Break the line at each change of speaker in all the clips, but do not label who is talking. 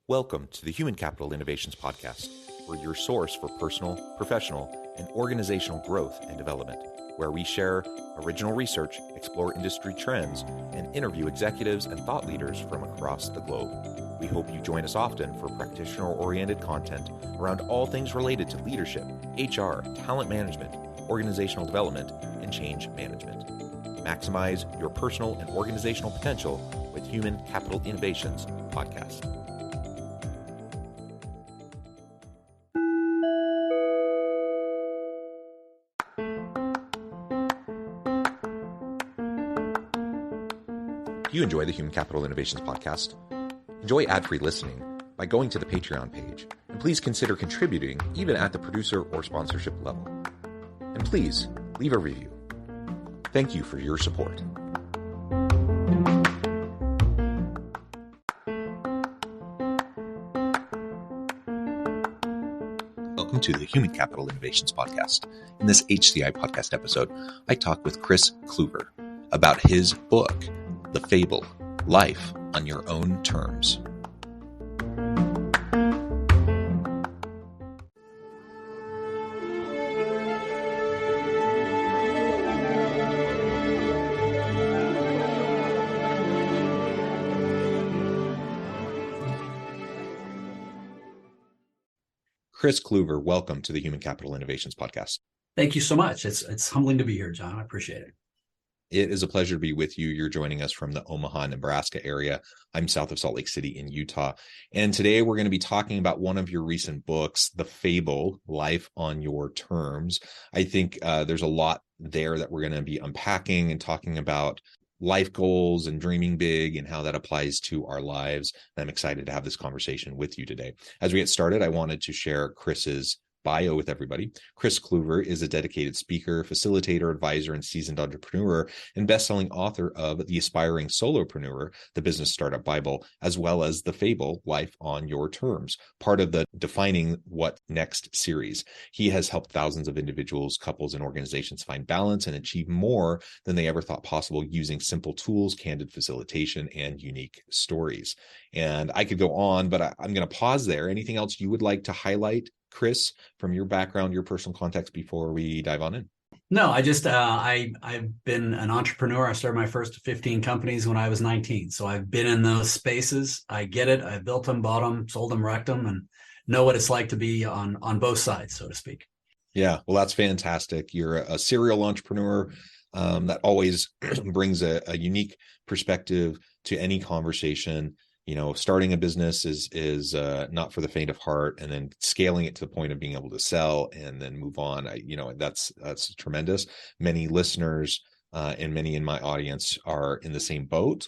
Welcome to the Human Capital Innovations Podcast. We're your source for personal, professional, and organizational growth and development, where we share original research, explore industry trends, and interview executives and thought leaders from across the globe. We hope you join us often for practitioner-oriented content around all things related to leadership, HR, talent management, organizational development, and change management. Maximize your personal and organizational potential with Human Capital Innovations Podcast. If you enjoy the Human Capital Innovations Podcast, enjoy ad-free listening by going to the Patreon page, and please consider contributing even at the producer or sponsorship level. And please leave a review. Thank you for your support. Welcome to the Human Capital Innovations Podcast. In this HCI Podcast episode, I talk with Kris Kluver about his book, The Fable, Life on Your Own Terms. Kris Kluver, welcome to the Human Capital Innovations Podcast.
Thank you so much. It's humbling to be here, John. I appreciate it.
It is a pleasure to be with you. You're joining us from the Omaha, Nebraska area. I'm south of Salt Lake City in Utah. And today we're going to be talking about one of your recent books, The Fable, Life on Your Terms. I think there's a lot there that we're going to be unpacking and talking about life goals and dreaming big and how that applies to our lives. And I'm excited to have this conversation with you today. As we get started, I wanted to share Kris's bio with everybody. Kris Kluver is a dedicated speaker, facilitator, advisor, and seasoned entrepreneur, and best-selling author of The Aspiring Solopreneur, the Business Startup Bible, as well as The Fable, Life on Your Terms, part of the Defining What Next series. He has helped thousands of individuals, couples, and organizations find balance and achieve more than they ever thought possible using simple tools, candid facilitation, and unique stories. And I could go on, but I'm going to pause there. Anything else you would like to highlight, Kris, from your background, your personal context before we dive on in?
No, I've been an entrepreneur. I started my first 15 companies when I was 19. So I've been in those spaces. I get it. I built them, bought them, sold them, wrecked them, and know what it's like to be on both sides, so to speak. Yeah.
Well, that's fantastic. You're a serial entrepreneur that always brings a unique perspective to any conversation. You know, starting a business is not for the faint of heart, and then scaling it to the point of being able to sell and then move on. That's tremendous. Many listeners and many in my audience are in the same boat,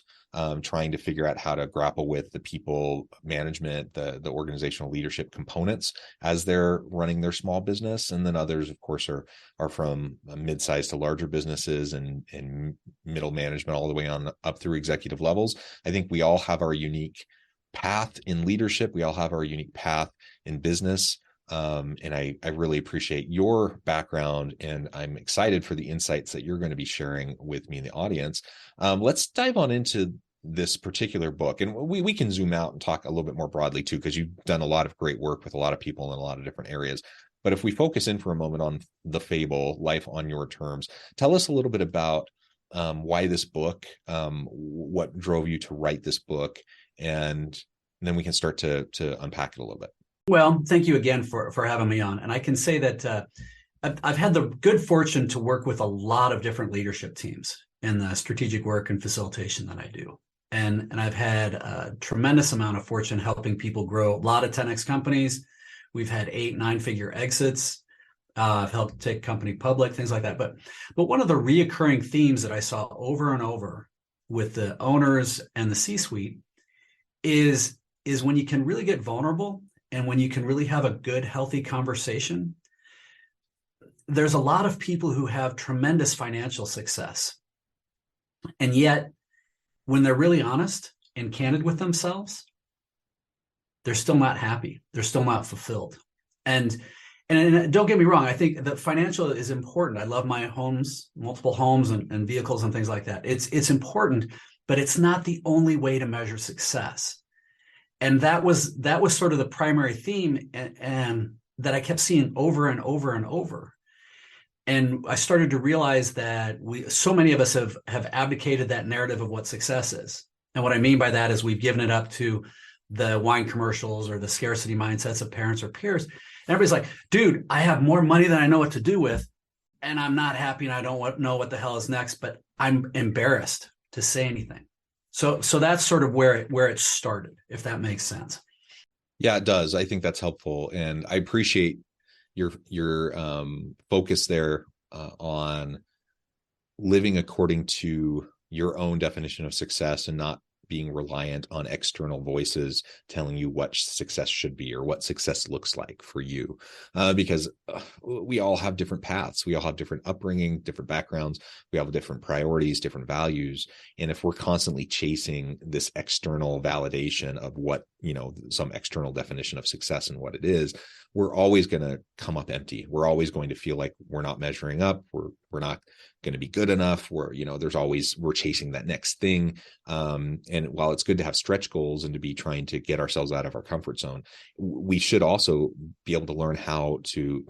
trying to figure out how to grapple with the people management, the organizational leadership components as they're running their small business. And then others, of course, are from mid-sized to larger businesses and middle management all the way on up through executive levels. I think we all have our unique path in leadership. We all have our unique path in business. And I really appreciate your background, and I'm excited for the insights that you're going to be sharing with me in the audience. Let's dive on into this particular book, and we can zoom out and talk a little bit more broadly too, because you've done a lot of great work with a lot of people in a lot of different areas. But if we focus in for a moment on The Fable, Life on Your Terms, tell us a little bit about why this book, what drove you to write this book, and then we can start to unpack it a little bit.
Well, thank you again for having me on. And I can say that I've had the good fortune to work with a lot of different leadership teams in the strategic work and facilitation that I do. And I've had a tremendous amount of fortune helping people grow a lot of 10X companies. We've had 8-9-figure exits. I've helped take company public, things like that. But one of the reoccurring themes that I saw over and over with the owners and the C-suite is when you can really get vulnerable and when you can really have a good, healthy conversation. There's a lot of people who have tremendous financial success. And yet, when they're really honest and candid with themselves, they're still not happy. They're still not fulfilled. And don't get me wrong, I think that financial is important. I love my homes, multiple homes and vehicles and things like that. It's important, but it's not the only way to measure success. And that was sort of the primary theme, and that I kept seeing over and over and over. And I started to realize that so many of us have abdicated that narrative of what success is. And what I mean by that is we've given it up to the wine commercials or the scarcity mindsets of parents or peers. And everybody's like, dude, I have more money than I know what to do with, and I'm not happy, and I don't know what the hell is next, but I'm embarrassed to say anything. So that's sort of where it started, if that makes sense.
Yeah, it does. I think that's helpful. And I appreciate your focus there on living according to your own definition of success and not being reliant on external voices telling you what success should be or what success looks like for you. Because we all have different paths. We all have different upbringing, different backgrounds. We have different priorities, different values. And if we're constantly chasing this external validation of what, some external definition of success and what it is, we're always going to come up empty. We're always going to feel like we're not measuring up. We're not going to be good enough. We're chasing that next thing. And while it's good to have stretch goals and to be trying to get ourselves out of our comfort zone, we should also be able to learn how to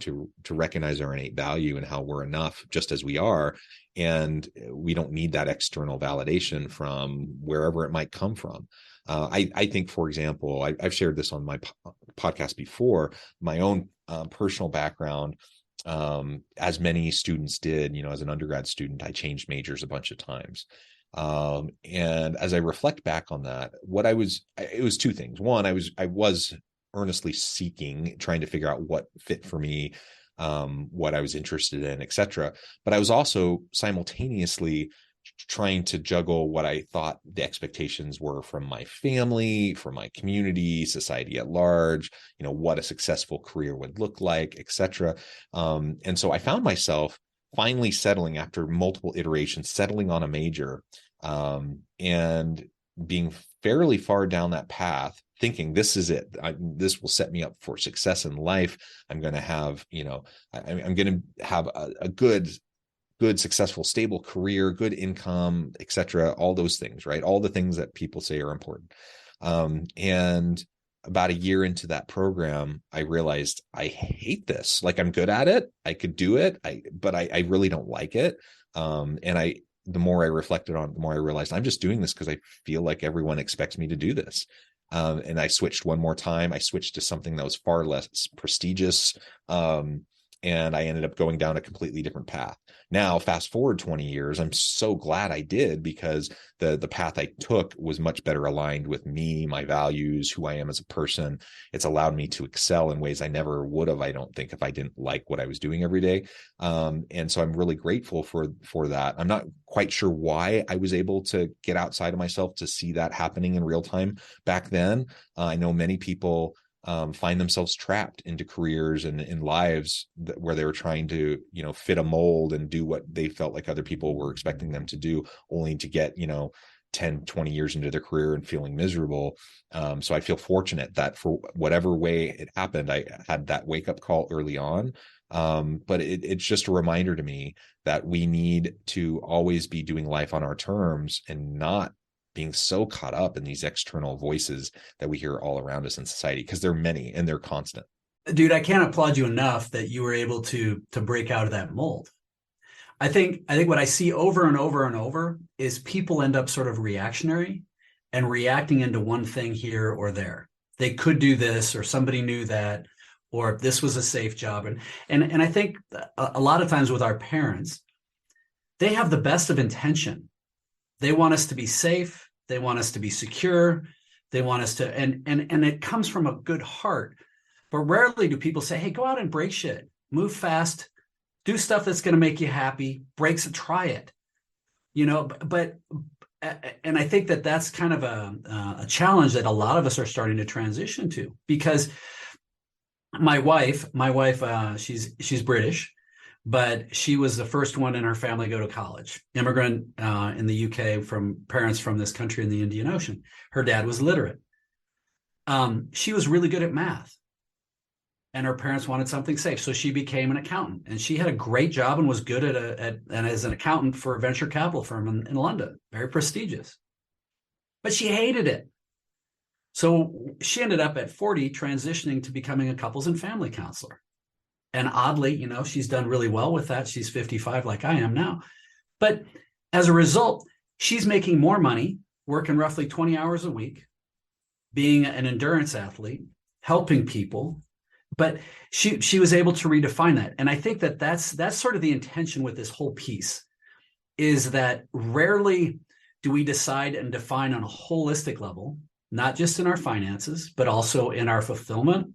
recognize our innate value and how we're enough just as we are. And we don't need that external validation from wherever it might come from. I think, for example, I've shared this on my podcast before, my own personal background. As many students did, as an undergrad student, I changed majors a bunch of times. And as I reflect back on that, it was two things. One, I was earnestly seeking, trying to figure out what fit for me, what I was interested in, et cetera. But I was also simultaneously trying to juggle what I thought the expectations were from my family, from my community, society at large, what a successful career would look like, et cetera. And so I found myself finally settling after multiple iterations, settling on a major, and being fairly far down that path, thinking this is it. This will set me up for success in life. I'm going to have, I'm going to have a good, successful, stable career, good income, et cetera, all those things, right? All the things that people say are important. And about a year into that program, I realized I hate this. Like, I'm good at it. I could do it. But I really don't like it. And the more I reflected on it, the more I realized I'm just doing this because I feel like everyone expects me to do this. And I switched one more time. I switched to something that was far less prestigious. And I ended up going down a completely different path. Now, fast forward 20 years, I'm so glad I did, because the path I took was much better aligned with me, my values, who I am as a person. It's allowed me to excel in ways I never would have, I don't think, if I didn't like what I was doing every day. And so I'm really grateful for that. I'm not quite sure why I was able to get outside of myself to see that happening in real time back then. I know many people find themselves trapped into careers and in lives where they were trying to, fit a mold and do what they felt like other people were expecting them to do, only to get, 10, 20 years into their career and feeling miserable. So I feel fortunate that for whatever way it happened, I had that wake up call early on. But it's just a reminder to me that we need to always be doing life on our terms and not being so caught up in these external voices that we hear all around us in society, because they're many and they're constant.
Dude, I can't applaud you enough that you were able to break out of that mold. I think what I see over and over and over is people end up sort of reactionary and reacting into one thing here or there. They could do this, or somebody knew that, or this was a safe job. And I think a lot of times with our parents, they have the best of intention. They want us to be safe. They want us to be secure. They want us to, and it comes from a good heart. But rarely do people say, hey, go out and break shit, move fast, do stuff that's going to make you happy, breaks and try it. But I think that that's kind of a challenge that a lot of us are starting to transition to, because my wife, she's British, but she was the first one in her family to go to college. Immigrant in the UK from parents from this country in the Indian Ocean. Her dad was literate. She was really good at math, and her parents wanted something safe, so she became an accountant. And she had a great job and was good and as an accountant for a venture capital firm in London, very prestigious. But she hated it. So she ended up at 40 transitioning to becoming a couples and family counselor. And oddly, she's done really well with that. She's 55 like I am now. But as a result, she's making more money, working roughly 20 hours a week, being an endurance athlete, helping people. But she was able to redefine that. And I think that's sort of the intention with this whole piece, is that rarely do we decide and define on a holistic level, not just in our finances, but also in our fulfillment,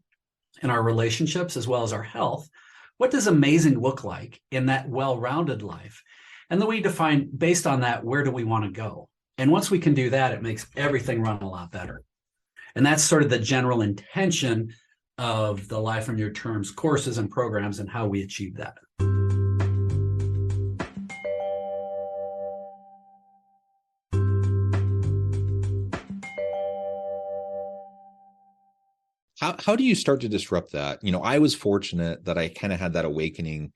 in our relationships, as well as our health. What does amazing look like in that well-rounded life? And then we define, based on that, where do we want to go? And once we can do that, it makes everything run a lot better. And that's sort of the general intention of the Life on Your Terms courses and programs and how we achieve that.
How do you start to disrupt that? I was fortunate that I kind of had that awakening.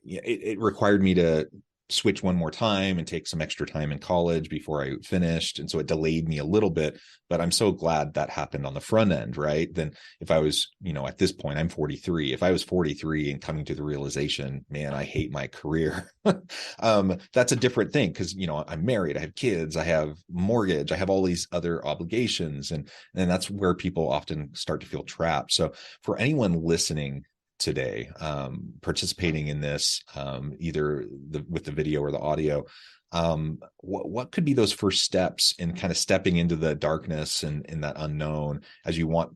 It required me to switch one more time and take some extra time in college before I finished. And so it delayed me a little bit, but I'm so glad that happened on the front end, right? Then if I was, at this point, I'm 43. If I was 43 and coming to the realization, man, I hate my career, that's a different thing. Cause I'm married, I have kids, I have mortgage, I have all these other obligations. And that's where people often start to feel trapped. So for anyone listening today, participating in this, either with the video or the audio, what could be those first steps in kind of stepping into the darkness and in that unknown as you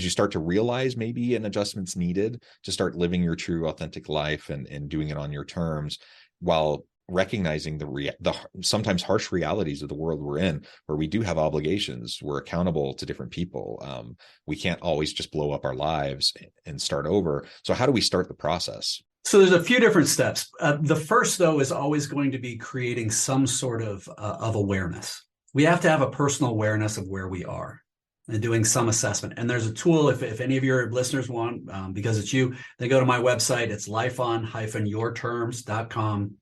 start to realize maybe an adjustment's needed to start living your true authentic life and doing it on your terms, while recognizing the sometimes harsh realities of the world we're in, where we do have obligations, we're accountable to different people. We can't always just blow up our lives and start over. So how do we start the process?
So there's a few different steps. The first, though, is always going to be creating some sort of awareness. We have to have a personal awareness of where we are and doing some assessment. And there's a tool, if any of your listeners want, because it's you, they go to my website. It's lifeon-yourterms.com.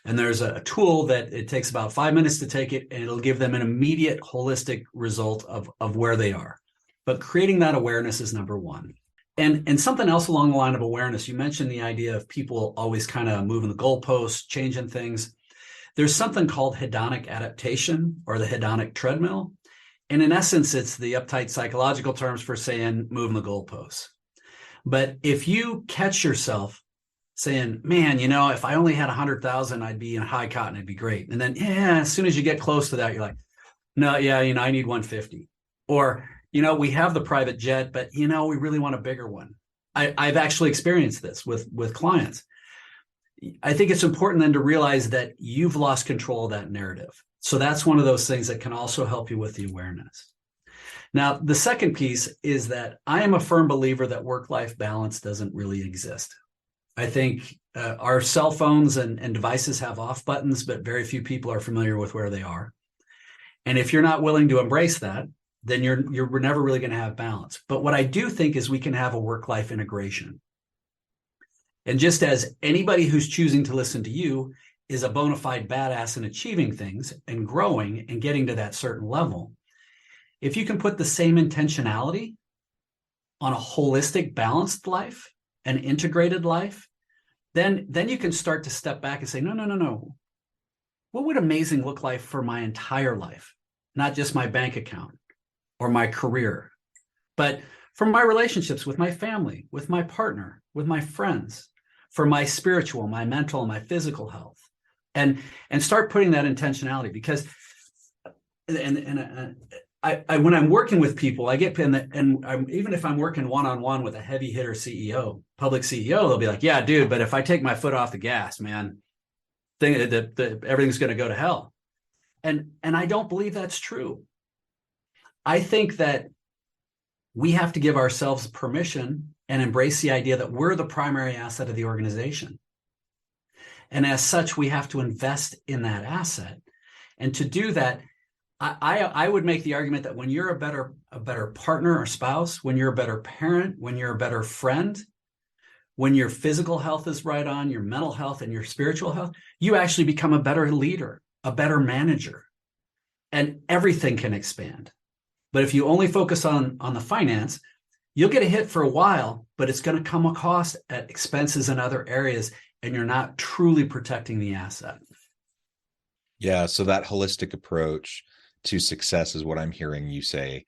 And there's a tool that it takes about 5 minutes to take it, and it'll give them an immediate holistic result of where they are. But creating that awareness is number one. And something else along the line of awareness, you mentioned the idea of people always kind of moving the goalposts, changing things. There's something called hedonic adaptation, or the hedonic treadmill. And in essence, it's the uptight psychological terms for saying moving the goalposts. But if you catch yourself saying, man, if I only had 100,000, I'd be in high cotton, it'd be great. And then, as soon as you get close to that, you're like, no, I need 150. Or, we have the private jet, but, we really want a bigger one. I've actually experienced this with clients. I think it's important then to realize that you've lost control of that narrative. So that's one of those things that can also help you with the awareness. Now, the second piece is that I am a firm believer that work-life balance doesn't really exist. I think our cell phones and devices have off buttons, but very few people are familiar with where they are. And if you're not willing to embrace that, then you're never really going to have balance. But what I do think is we can have a work-life integration. And just as anybody who's choosing to listen to you is a bona fide badass in achieving things and growing and getting to that certain level, if you can put the same intentionality on a holistic, balanced life, an integrated life, then you can start to step back and say, no. What would amazing look like for my entire life? Not just my bank account or my career, but for my relationships with my family, with my partner, with my friends, for my spiritual, my mental, my physical health, and start putting that intentionality. Because I when I'm working with people, I get even if I'm working one-on-one with a heavy hitter CEO, public CEO, they'll be like, yeah, dude, but if I take my foot off the gas, man, everything's going to go to hell. And I don't believe that's true. I think that we have to give ourselves permission and embrace the idea that we're the primary asset of the organization. And as such, we have to invest in that asset. And to do that, I would make the argument that when you're a better partner or spouse, when you're a better parent, when you're a better friend, when your physical health is right on, your mental health and your spiritual health, you actually become a better leader, a better manager, and everything can expand. But if you only focus on the finance, you'll get a hit for a while, but it's going to come a cost at expenses in other areas, and you're not truly protecting the asset.
Yeah. So that holistic approach to success is what I'm hearing you say.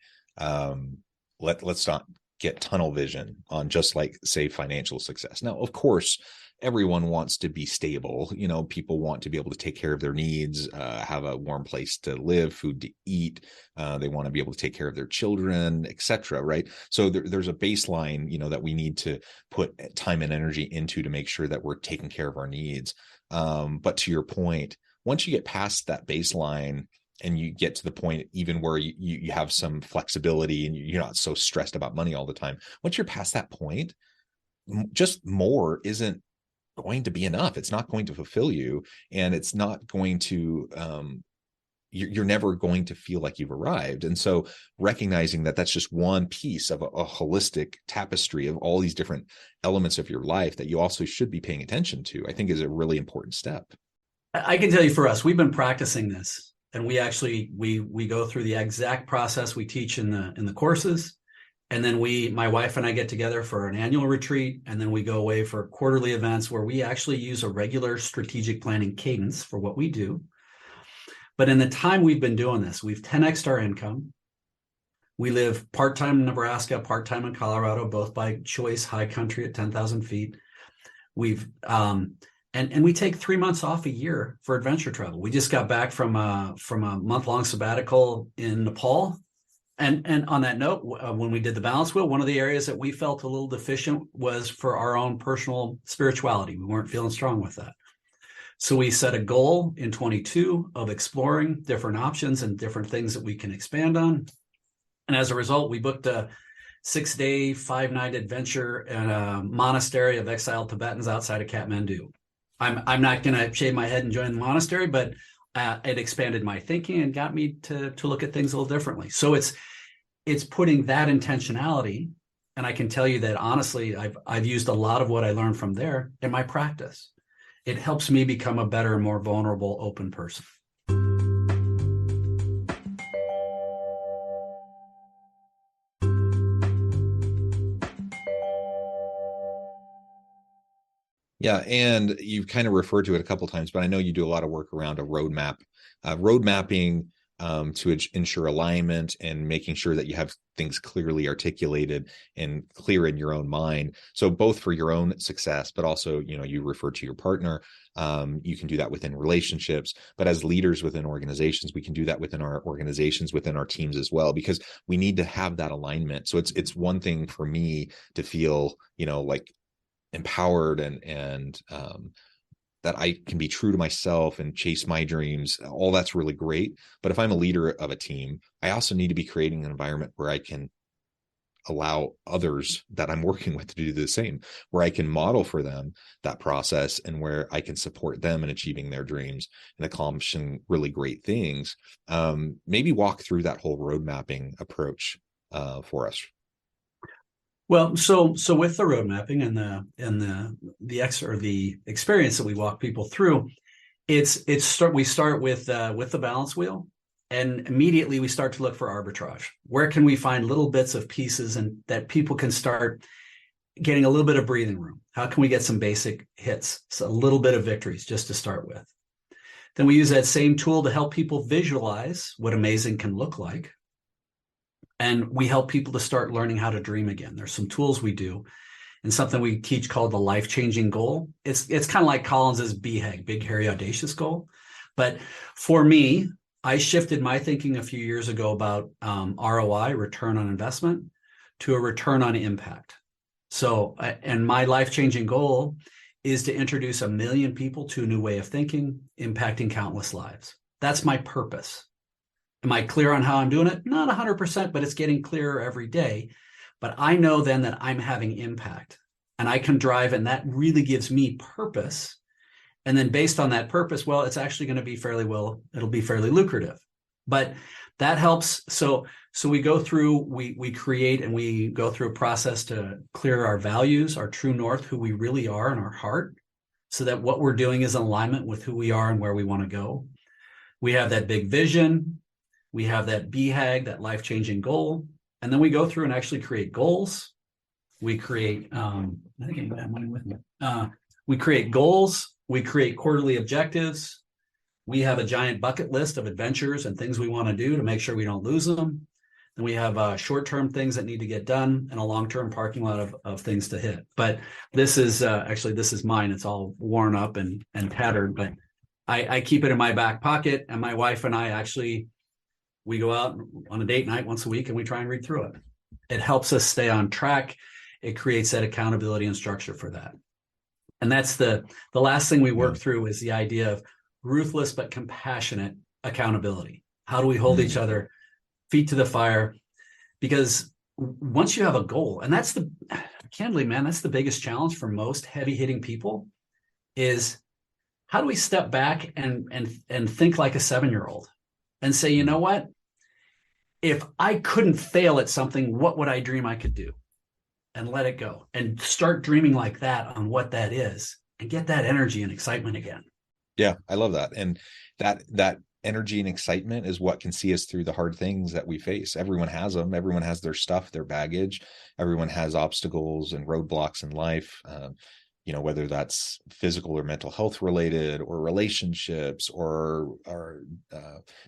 Let's not get tunnel vision on just like, say, financial success. Now, of course, everyone wants to be stable. People want to be able to take care of their needs, have a warm place to live, food to eat. They want to be able to take care of their children, etc. Right? So there's a baseline, that we need to put time and energy into to make sure that we're taking care of our needs. But to your point, once you get past that baseline and you get to the point even where you have some flexibility and you're not so stressed about money all the time, once you're past that point, just more isn't going to be enough. It's not going to fulfill you, and it's not going to you're never going to feel like you've arrived. And so recognizing that that's just one piece of a holistic tapestry of all these different elements of your life that you also should be paying attention to, I think is a really important step.
I can tell you, for us, we've been practicing this, and we actually we go through the exact process we teach in the courses. And then my wife and I get together for an annual retreat, and then we go away for quarterly events where we actually use a regular strategic planning cadence for what we do. But in the time we've been doing this, we've 10x'd our income. We live part-time in Nebraska, part-time in Colorado, both by choice, high country at 10,000 feet. We've and we take 3 months off a year for adventure travel. We just got back from a month-long sabbatical in Nepal. And on that note, when we did the balance wheel, one of the areas that we felt a little deficient was for our own personal spirituality. We weren't feeling strong with that. So we set a goal in 22 of exploring different options and different things that we can expand on. And as a result, we booked a 6-day, 5-night adventure in a monastery of exiled Tibetans outside of Kathmandu. I'm not going to shave my head and join the monastery, but it expanded my thinking and got me to look at things a little differently. So it's putting that intentionality, and I can tell you that honestly, I've used a lot of what I learned from there in my practice. It helps me become a better, more vulnerable, open person.
Yeah, and you've kind of referred to it a couple of times, but I know you do a lot of work around a roadmap, road mapping to ensure alignment and making sure that you have things clearly articulated and clear in your own mind. So both for your own success, but also, you refer to your partner. You can do that within relationships, but as leaders within organizations, we can do that within our organizations, within our teams as well, because we need to have that alignment. So it's one thing for me to feel, like empowered and that I can be true to myself and chase my dreams. All that's really great. But if I'm a leader of a team, I also need to be creating an environment where I can allow others that I'm working with to do the same, where I can model for them that process and where I can support them in achieving their dreams and accomplishing really great things. Maybe walk through that whole road mapping approach for us.
Well, so with the road mapping and the experience that we walk people through, we start with the balance wheel, and immediately we start to look for arbitrage. Where can we find little bits of pieces and that people can start getting a little bit of breathing room? How can we get some basic hits, so a little bit of victories just to start with? Then we use that same tool to help people visualize what amazing can look like. And we help people to start learning how to dream again. There's some tools we do and something we teach called the life-changing goal. It's kind of like Collins's BHAG, big, hairy, audacious goal. But for me, I shifted my thinking a few years ago about ROI, return on investment, to a return on impact. So, and my life-changing goal is to introduce 1 million people to a new way of thinking, impacting countless lives. That's my purpose. Am I clear on how I'm doing it? Not 100%, but it's getting clearer every day. But I know then that I'm having impact and I can drive, and that really gives me purpose. And then based on that purpose, well, it's actually going to be it'll be fairly lucrative. But that helps. So we go through, we create and we go through a process to clear our values, our true north, who we really are in our heart, so that what we're doing is in alignment with who we are and where we want to go. We have that big vision. We have that BHAG, that life-changing goal. And then we go through and actually create goals. We create, I think I have mine with me. We create goals. We create quarterly objectives. We have a giant bucket list of adventures and things we want to do to make sure we don't lose them. Then we have short-term things that need to get done and a long-term parking lot of things to hit. But this is this is mine. It's all worn up and tattered, but I keep it in my back pocket. And my wife and I we go out on a date night once a week and we try and read through it. It helps us stay on track. It creates that accountability and structure for that. And that's the last thing we work through is the idea of ruthless but compassionate accountability. How do we hold each other feet to the fire? Because once you have a goal, and candidly, man, that's the biggest challenge for most heavy hitting people, is how do we step back and think like a 7-year-old and say, you know what? If I couldn't fail at something, what would I dream I could do? And let it go and start dreaming like that on what that is and get that energy and excitement again.
Yeah, I love that. And that energy and excitement is what can see us through the hard things that we face. Everyone has them. Everyone has their stuff, their baggage. Everyone has obstacles and roadblocks in life. Whether that's physical or mental health related, or relationships, or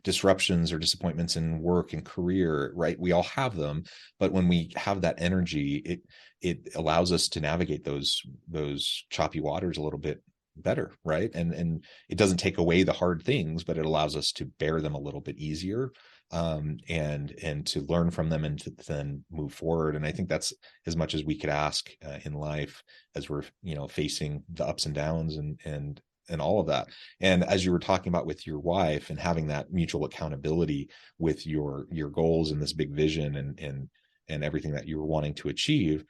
disruptions or disappointments in work and career, right? We all have them, but when we have that energy, it allows us to navigate those choppy waters a little bit better, right? And it doesn't take away the hard things, but it allows us to bear them a little bit easier, and to learn from them and to then move forward. And I think that's as much as we could ask in life as we're facing the ups and downs and all of that. And as you were talking about with your wife and having that mutual accountability with your goals and this big vision and everything that you were wanting to achieve,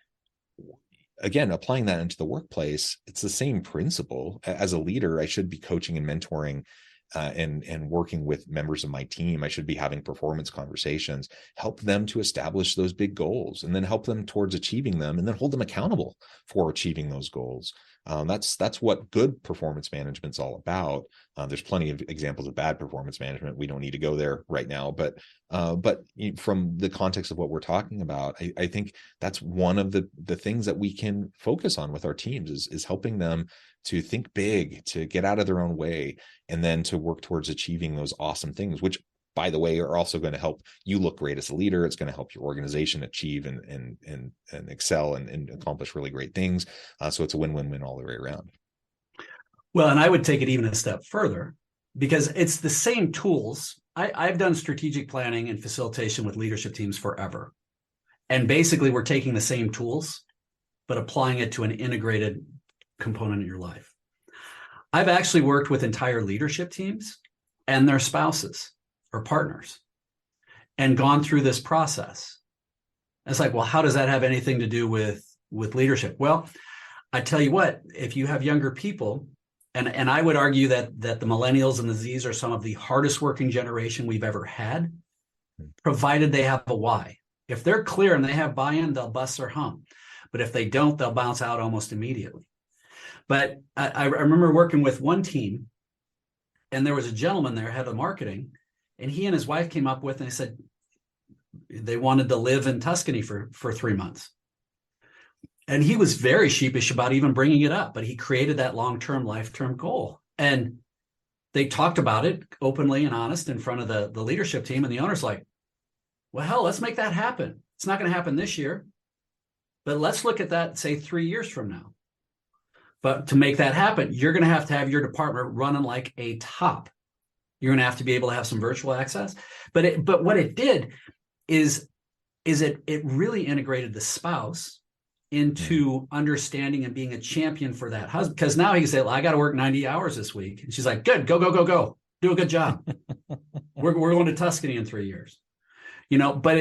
again, applying that into the workplace, it's the same principle. As a leader, I should be coaching and mentoring and working with members of my team. I should be having performance conversations, help them to establish those big goals, and then help them towards achieving them, and then hold them accountable for achieving those goals. That's what good performance management's all about. There's plenty of examples of bad performance management. We don't need to go there right now, but from the context of what we're talking about, I think that's one of the things that we can focus on with our teams is helping them to think big, to get out of their own way, and then to work towards achieving those awesome things, which, by the way, are also going to help you look great as a leader. It's going to help your organization achieve and excel and accomplish really great things. So it's a win-win-win all the way around.
Well, and I would take it even a step further, because it's the same tools. I've done strategic planning and facilitation with leadership teams forever. And basically, we're taking the same tools, but applying it to an integrated component in your life. I've actually worked with entire leadership teams and their spouses or partners and gone through this process. It's like, well, how does that have anything to do with leadership? Well, I tell you what, if you have younger people, and I would argue that the millennials and the Zs are some of the hardest working generation we've ever had, provided they have a why. If they're clear and they have buy-in, they'll bust their hump. But if they don't, they'll bounce out almost immediately. But I remember working with one team, and there was a gentleman there, head of marketing, and he and his wife came up with, and they said they wanted to live in Tuscany for 3 months. And he was very sheepish about even bringing it up, but he created that long-term, life-term goal. And they talked about it openly and honest in front of the leadership team, and the owner's like, well, hell, let's make that happen. It's not going to happen this year, but let's look at that, say, 3 years from now. But to make that happen, you're going to have your department running like a top. You're going to have to be able to have some virtual access. But what it did is it really integrated the spouse into understanding and being a champion for that husband. Because now he can say, well, I got to work 90 hours this week. And she's like, good, go. Do a good job. We're going to Tuscany in 3 years. But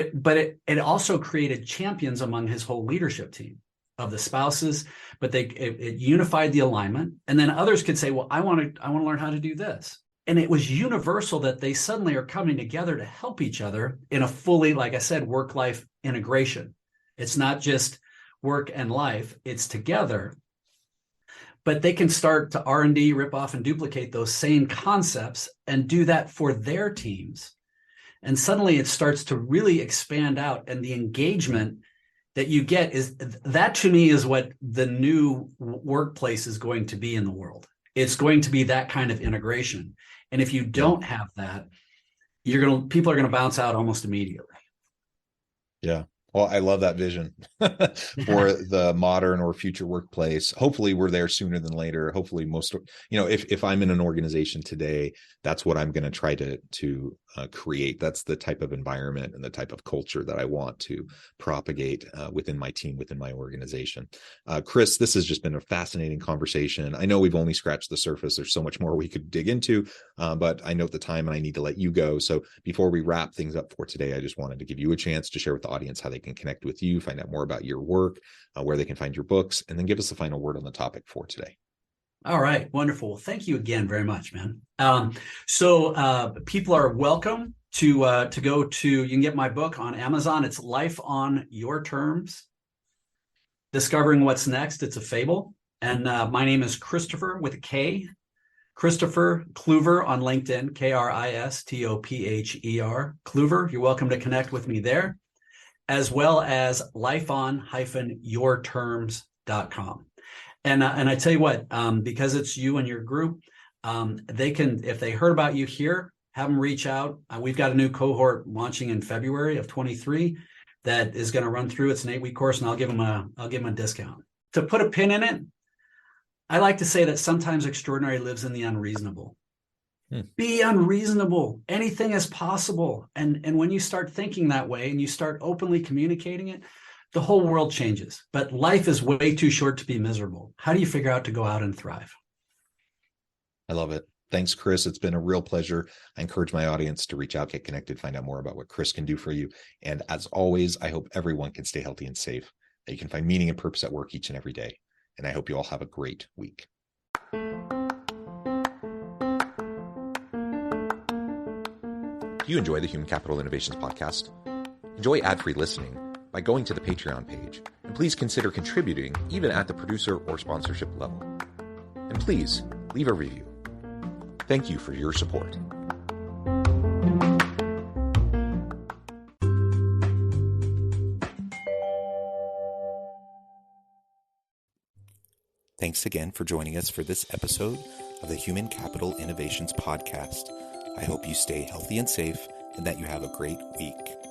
it also created champions among his whole leadership team of the spouses, but it unified the alignment. And then others could say, well, I want to learn how to do this. And it was universal that they suddenly are coming together to help each other in a fully, like I said, work-life integration. It's not just work and life, it's together. But they can start to R&D, rip off and duplicate those same concepts and do that for their teams. And suddenly it starts to really expand out, and the engagement that you get is that, to me, is what the new workplace is going to be in the world. It's going to be that kind of integration. And if you don't have that, people are going to bounce out almost immediately.
Yeah. Well, I love that vision for the modern or future workplace. Hopefully we're there sooner than later. Hopefully if I'm in an organization today, that's what I'm going to try to create. That's the type of environment and the type of culture that I want to propagate within my team, within my organization. Kris, this has just been a fascinating conversation. I know we've only scratched the surface. There's so much more we could dig into, but I note the time and I need to let you go. So before we wrap things up for today, I just wanted to give you a chance to share with the audience how they can connect with you, find out more about your work, where they can find your books, and then give us the final word on the topic for today.
All right. Wonderful. Thank you again very much, man. So people are welcome to go to, you can get my book on Amazon. It's Life on Your Terms, Discovering What's Next. It's a fable. And my name is Christopher with a K, Christopher Kluver on LinkedIn, Kristopher, Kluver. You're welcome to connect with me there, as well as lifeon-yourterms.com. And I tell you what, because it's you and your group, they can, if they heard about you here, have them reach out. We've got a new cohort launching in February of 23 that is going to run through. It's an 8-week course, and I'll give them a discount. To put a pin in it, I like to say that sometimes extraordinary lives in the unreasonable. Be unreasonable. Anything is possible. And when you start thinking that way and you start openly communicating it, the whole world changes. But life is way too short to be miserable. How do you figure out to go out and thrive?
I love it. Thanks, Kris. It's been a real pleasure. I encourage my audience to reach out, get connected, find out more about what Kris can do for you. And as always, I hope everyone can stay healthy and safe, that you can find meaning and purpose at work each and every day. And I hope you all have a great week. Do you enjoy the Human Capital Innovations podcast? Enjoy ad-free listening by going to the Patreon page, and please consider contributing even at the producer or sponsorship level. And please leave a review. Thank you for your support. Thanks again for joining us for this episode of the Human Capital Innovations podcast. I hope you stay healthy and safe and that you have a great week.